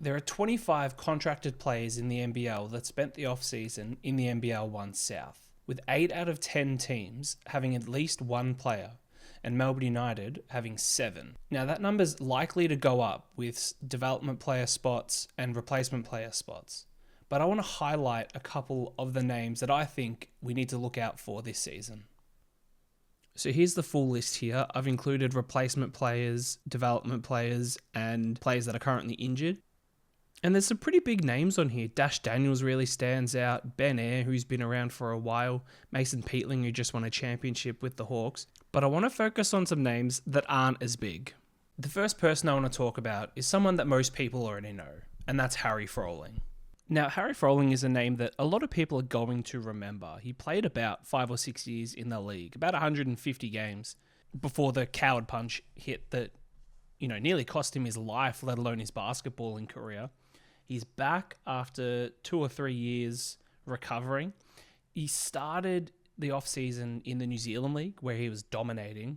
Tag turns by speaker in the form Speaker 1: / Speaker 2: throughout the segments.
Speaker 1: There are 25 contracted players in the NBL that spent the off-season in the NBL1 South, with 8 out of 10 teams having at least one player, and Melbourne United having 7. Now that number's likely to go up with development player spots and replacement player spots, but I want to highlight a couple of the names that I think we need to look out for this season. So here's the full list here. I've included replacement players, development players, and players that are currently injured. And there's some pretty big names on here. Dash Daniels really stands out. Ben Ayre, who's been around for a while. Mason Peatling, who just won a championship with the Hawks. But I want to focus on some names that aren't as big. The first person I want to talk about is someone that most people already know, and that's Harry Froling. Now, Harry Froling is a name that a lot of people are going to remember. He played about 5 or 6 years in the league, about 150 games, before the coward punch hit that, nearly cost him his life, let alone his basketballing career. He's back after 2 or 3 years recovering. He started the off-season in the New Zealand League, where he was dominating,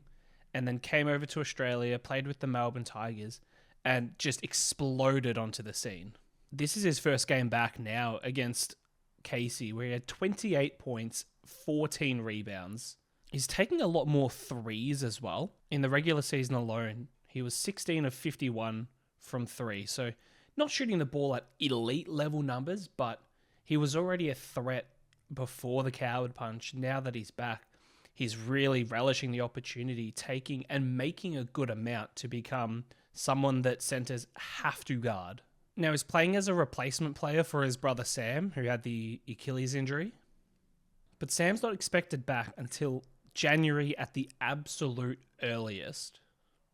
Speaker 1: and then came over to Australia, played with the Melbourne Tigers, and just exploded onto the scene. This is his first game back now against Casey, where he had 28 points, 14 rebounds. He's taking a lot more threes as well. In the regular season alone, he was 16 of 51 from 3, so not shooting the ball at elite level numbers, but he was already a threat before the coward punch. Now that he's back, he's really relishing the opportunity, taking and making a good amount to become someone that centers have to guard. Now he's playing as a replacement player for his brother Sam, who had the Achilles injury. But Sam's not expected back until January at the absolute earliest.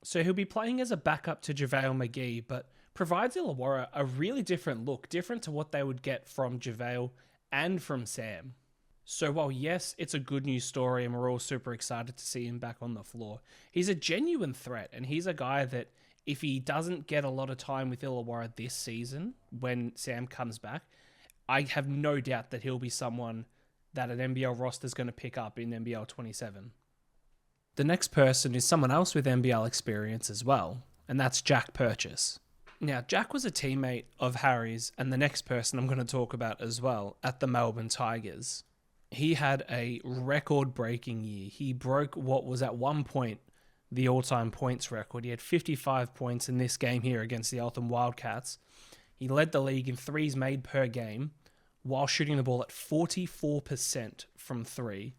Speaker 1: So he'll be playing as a backup to JaVale McGee, but provides Illawarra a really different look, different to what they would get from JaVale and from Sam. So while yes, it's a good news story and we're all super excited to see him back on the floor, he's a genuine threat, and he's a guy that if he doesn't get a lot of time with Illawarra this season when Sam comes back, I have no doubt that he'll be someone that an NBL roster is going to pick up in NBL27. The next person is someone else with NBL experience as well, and that's Jack Purchase. Now, Jack was a teammate of Harry's and the next person I'm going to talk about as well at the Melbourne Tigers. He had a record-breaking year. He broke what was at one point the all-time points record. He had 55 points in this game here against the Eltham Wildcats. He led the league in threes made per game while shooting the ball at 44% from 3.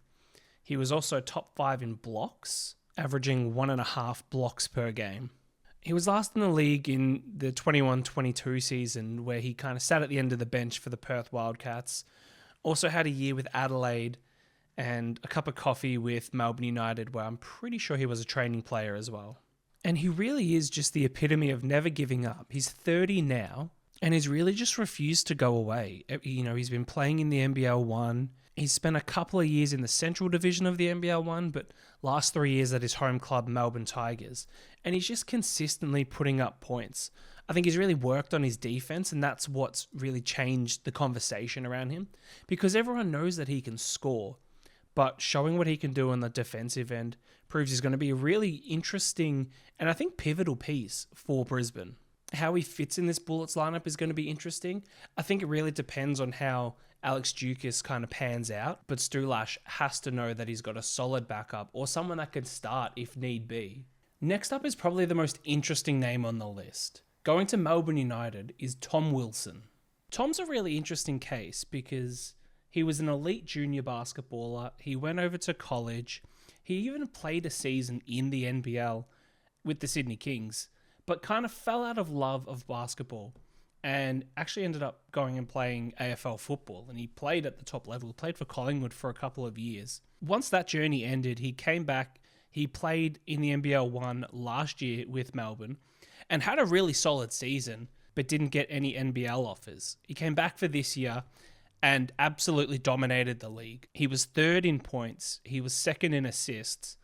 Speaker 1: He was also top 5 in blocks, averaging 1.5 blocks per game. He was last in the league in the 21-22 season, where he kind of sat at the end of the bench for the Perth Wildcats. Also had a year with Adelaide and a cup of coffee with Melbourne United, where I'm pretty sure he was a training player as well. And he really is just the epitome of never giving up. He's 30 now, and he's really just refused to go away. He's been playing in the NBL1. He's spent a couple of years in the Central Division of the NBL1, but last 3 years at his home club, Melbourne Tigers. And he's just consistently putting up points. I think he's really worked on his defense, and that's what's really changed the conversation around him, because everyone knows that he can score, but showing what he can do on the defensive end proves he's going to be a really interesting and I think pivotal piece for Brisbane. How he fits in this Bullets lineup is going to be interesting. I think it really depends on how Alex Dukas kind of pans out, but Stulash has to know that he's got a solid backup or someone that can start if need be. Next up is probably the most interesting name on the list. Going to Melbourne United is Tom Wilson. Tom's a really interesting case because he was an elite junior basketballer. He went over to college. He even played a season in the NBL with the Sydney Kings, but kind of fell out of love of basketball and actually ended up going and playing AFL football. And he played at the top level, played for Collingwood for a couple of years. Once that journey ended, he came back. He played in the NBL1 last year with Melbourne and had a really solid season, but didn't get any NBL offers. He came back for this year and absolutely dominated the league. He was 3rd in points. He was 2nd in assists.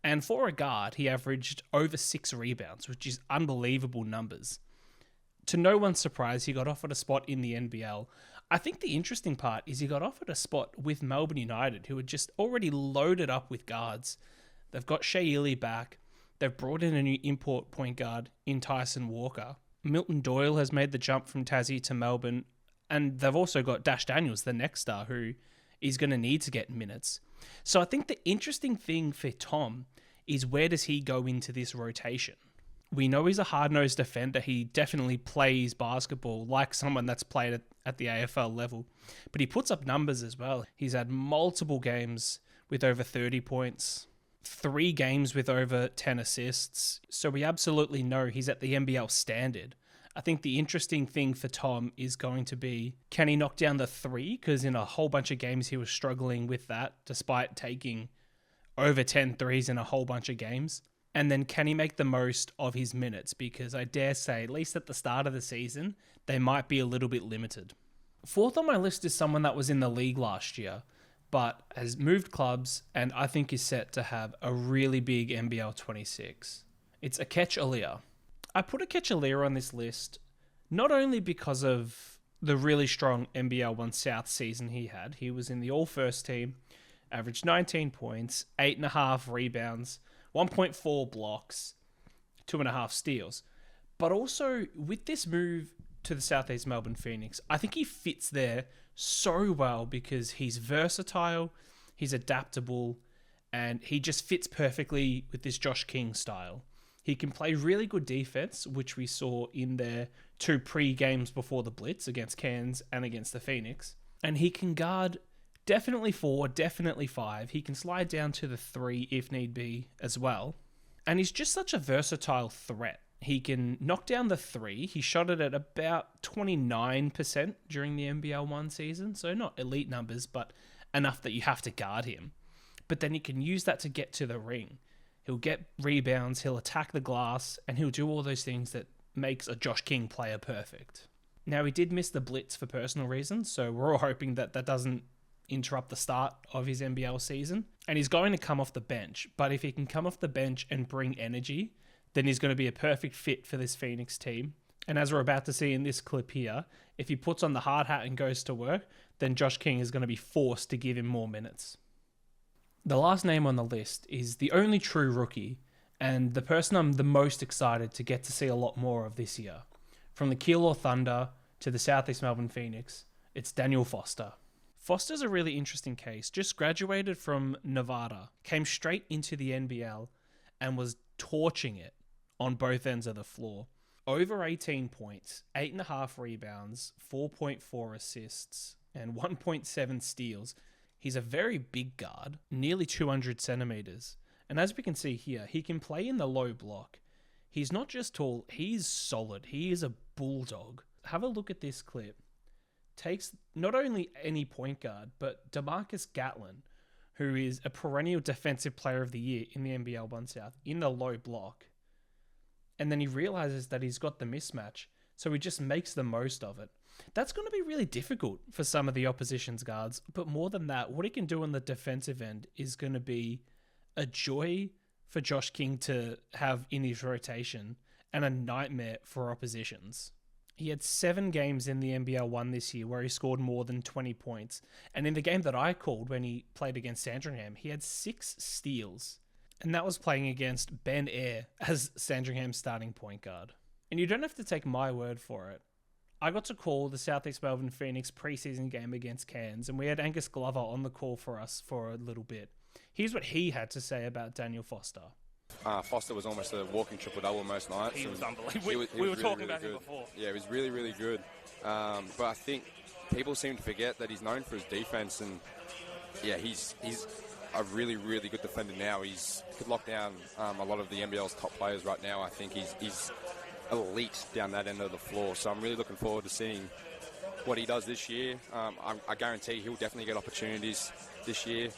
Speaker 1: And for a guard, he averaged over 6 rebounds, which is unbelievable numbers. To no one's surprise, he got offered a spot in the NBL. I think the interesting part is he got offered a spot with Melbourne United, who had just already loaded up with guards. They've got Shea Ely back. They've brought in a new import point guard in Tyson Walker. Milton Doyle has made the jump from Tassie to Melbourne, and they've also got Dash Daniels, the next star, who is going to need to get minutes. So I think the interesting thing for Tom is where does he go into this rotation? We know he's a hard-nosed defender. He definitely plays basketball like someone that's played at the AFL level. But he puts up numbers as well. He's had multiple games with over 30 points, 3 games with over 10 assists. So we absolutely know he's at the NBL standard. I think the interesting thing for Tom is going to be, can he knock down the 3? Because in a whole bunch of games he was struggling with that, despite taking over 10 threes in a whole bunch of games. And then can he make the most of his minutes? Because I dare say, at least at the start of the season, they might be a little bit limited. 4th on my list is someone that was in the league last year, but has moved clubs and I think is set to have a really big NBL26. It's Akech Alia. I put Akech Alia on this list not only because of the really strong NBL1 South season he had. He was in the all-first team, averaged 19 points, 8.5 rebounds, 1.4 blocks, 2.5 steals. But also, with this move to the Southeast Melbourne Phoenix, I think he fits there so well because he's versatile, he's adaptable, and he just fits perfectly with this Josh King style. He can play really good defense, which we saw in their 2 pre-games before the Blitz against Cairns and against the Phoenix. And he can guard definitely 4, definitely 5. He can slide down to the 3 if need be as well. And he's just such a versatile threat. He can knock down the 3. He shot it at about 29% during the NBL1 season. So not elite numbers, but enough that you have to guard him. But then he can use that to get to the ring. He'll get rebounds, he'll attack the glass, and he'll do all those things that makes a Josh King player perfect. Now, he did miss the Blitz for personal reasons, so we're all hoping that that doesn't interrupt the start of his NBL season. And he's going to come off the bench, but if he can come off the bench and bring energy, then he's going to be a perfect fit for this Phoenix team. And as we're about to see in this clip here, if he puts on the hard hat and goes to work, then Josh King is going to be forced to give him more minutes. The last name on the list is the only true rookie, and the person I'm the most excited to get to see a lot more of this year. From the Keilor Thunder to the Southeast Melbourne Phoenix, it's Daniel Foster. Foster's a really interesting case. Just graduated from Nevada, came straight into the NBL, and was torching it on both ends of the floor. Over 18 points, 8.5 rebounds, 4.4 assists, and 1.7 steals. He's a very big guard, nearly 200 centimeters. And as we can see here, he can play in the low block. He's not just tall, he's solid. He is a bulldog. Have a look at this clip. Takes not only any point guard, but DeMarcus Gatlin, who is a perennial defensive player of the year in the NBL1 South, in the low block. And then he realizes that he's got the mismatch, so he just makes the most of it. That's going to be really difficult for some of the opposition's guards, but more than that, what he can do on the defensive end is going to be a joy for Josh King to have in his rotation and a nightmare for oppositions. He had 7 games in the NBL1 this year where he scored more than 20 points. And in the game that I called when he played against Sandringham, he had 6 steals. And that was playing against Ben Ayre as Sandringham's starting point guard. And you don't have to take my word for it. I got to call the Southeast Melbourne Phoenix preseason game against Cairns, and we had Angus Glover on the call for us for a little bit. Here's what he had to say about Daniel Foster.
Speaker 2: Foster was almost a walking triple-double most nights.
Speaker 1: He was unbelievable. We were
Speaker 2: really,
Speaker 1: talking
Speaker 2: really
Speaker 1: about
Speaker 2: good.
Speaker 1: him before.
Speaker 2: Yeah, he was really, really good. But I think people seem to forget that he's known for his defense, and yeah, he's a really, really good defender now. He could lock down a lot of the NBL's top players right now. I think he's elite down that end of the floor. So I'm really looking forward to seeing what he does this year. I guarantee he'll definitely get opportunities this year.